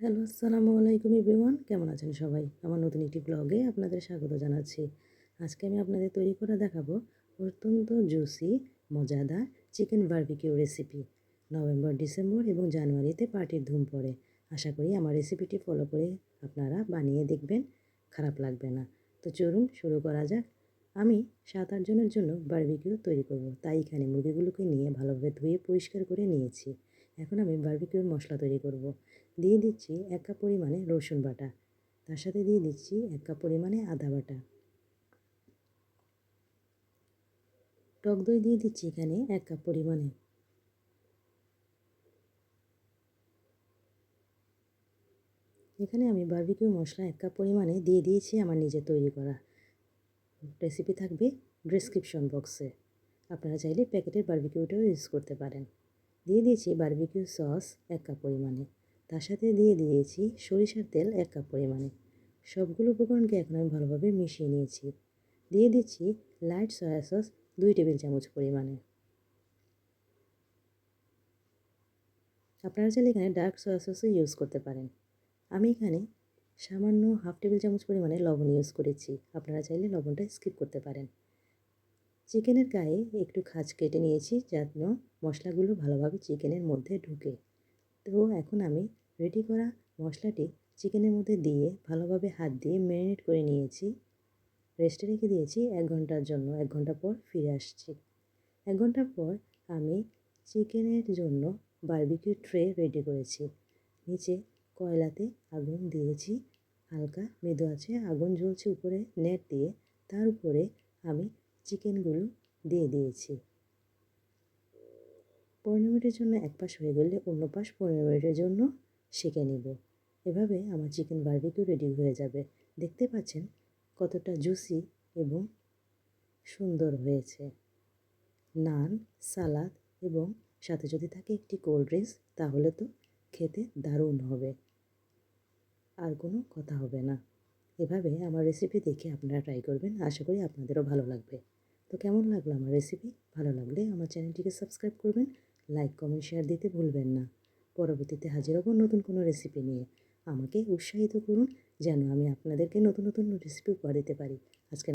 Hello, আসসালামু আলাইকুম everyone. কেমন আছেন সবাই? আমার নতুন একটি ব্লগে আপনাদের স্বাগত জানাচ্ছি। আজকে আমি আপনাদের তৈরি করে দেখাবো অত্যন্ত জুসি, মজাদার chicken barbecue recipe. November, December এবং জানুয়ারিতে পার্টির ধুম পড়ে। আশা করি আমার রেসিপিটি ফলো করে আপনারা বানিয়ে দেখবেন, খারাপ লাগবে না। তো চলুন শুরু করা যাক। আমি 7-8 জনের জন্য বারবিকিউ তৈরি করব। তাই এখানে মুরগিগুলোকে নিয়ে ভালোভাবে ধুয়ে পরিষ্কার করে নিয়েছি। এখন আমি বারবিকিউর মশলা তৈরি করব। দিয়ে দিচ্ছি 1 কাপ পরিমাণে রসুন বাটা, তার সাথে দিয়ে দিচ্ছি 1 কাপ পরিমাণে আদা বাটা, টক দই দিয়ে দিচ্ছি এখানে 1 কাপ পরিমাণে। এখানে আমি বারবিকিউ মশলা 1 কাপ পরিমাণে দিয়ে দিয়েছি আমার নিজে তৈরি করা। রেসিপি থাকবে ডেসক্রিপশন বক্সে, আপনারা চাইলে প্যাকেটের বারবিকিউটাও ইউজ করতে পারেন। দিয়ে দিয়েছি বারবিকিউ সস 1 কাপ পরিমাণে, তার সাথে দিয়ে দিয়েছি সরিষার তেল 1 কাপ পরিমাণে। সবগুলো উপকরণকে এখন আমি ভালোভাবে মিশিয়ে নিয়েছি। দিয়ে দিচ্ছি লাইট সয়া সস 2 টেবিল চামচ পরিমাণে। আপনারা চাইলে এখানে ডার্ক সয়া সসও ইউজ করতে পারেন। আমি এখানে সামান্য হাফ টেবিল চামচ পরিমাণে লবণ ইউজ করেছি, আপনারা চাইলে লবণটা স্কিপ করতে পারেন। চিকেনের গায়ে একটু খাঁজ কেটে নিয়েছি যেন মশলাগুলো ভালোভাবে চিকেনের মধ্যে ঢুকে। তো এখন আমি রেডি করা মশলাটি চিকেনের মধ্যে দিয়ে ভালোভাবে হাত দিয়ে ম্যারিনেট করে নিয়েছি। রেস্টে রেখে দিয়েছি 1 ঘন্টার জন্য। 1 ঘন্টা পর ফিরে আসছি। 1 ঘন্টা পর আমি চিকেনের জন্য বারবিকিউ ট্রে রেডি করেছি। নিচে কয়লাতে আগুন দিয়েছি, হালকা মৃদু আঁচে আগুন জ্বলছে উপরে নেট দিয়ে। তার উপরে আমি চিকেনগুলো দিয়ে দিয়েছি। 15 মিনিটের জন্য এক পাশ হয়ে গেলে অন্য পাশ 15 মিনিটের জন্য সেঁকে নিব। এভাবে আমার চিকেন বারবিকিউ রেডি হয়ে যাবে। দেখতে পাচ্ছেন কতটা জুসি এবং সুন্দর হয়েছে। নান, সালাদ এবং সাথে যদি থাকে একটি কোল্ড ড্রিঙ্কস, তাহলে তো খেতে দারুণ হবে, আর কোনো কথা হবে না। এভাবে আমার রেসিপি দেখে আপনারা ট্রাই করবেন, আশা করি আপনাদেরও ভালো লাগবে। তো কেমন লাগলো আমার রেসিপি? ভালো লাগলে আমার চ্যানেলটিকে সাবস্ক্রাইব করবেন, লাইক, কমেন্ট, শেয়ার দিতে ভুলবেন না। পরবর্তীতে হাজির হব নতুন কোনো রেসিপি নিয়ে। আমাকে উৎসাহিত করুন যেন আমি আপনাদেরকে নতুন নতুন রেসিপি উপহার দিতে পারি।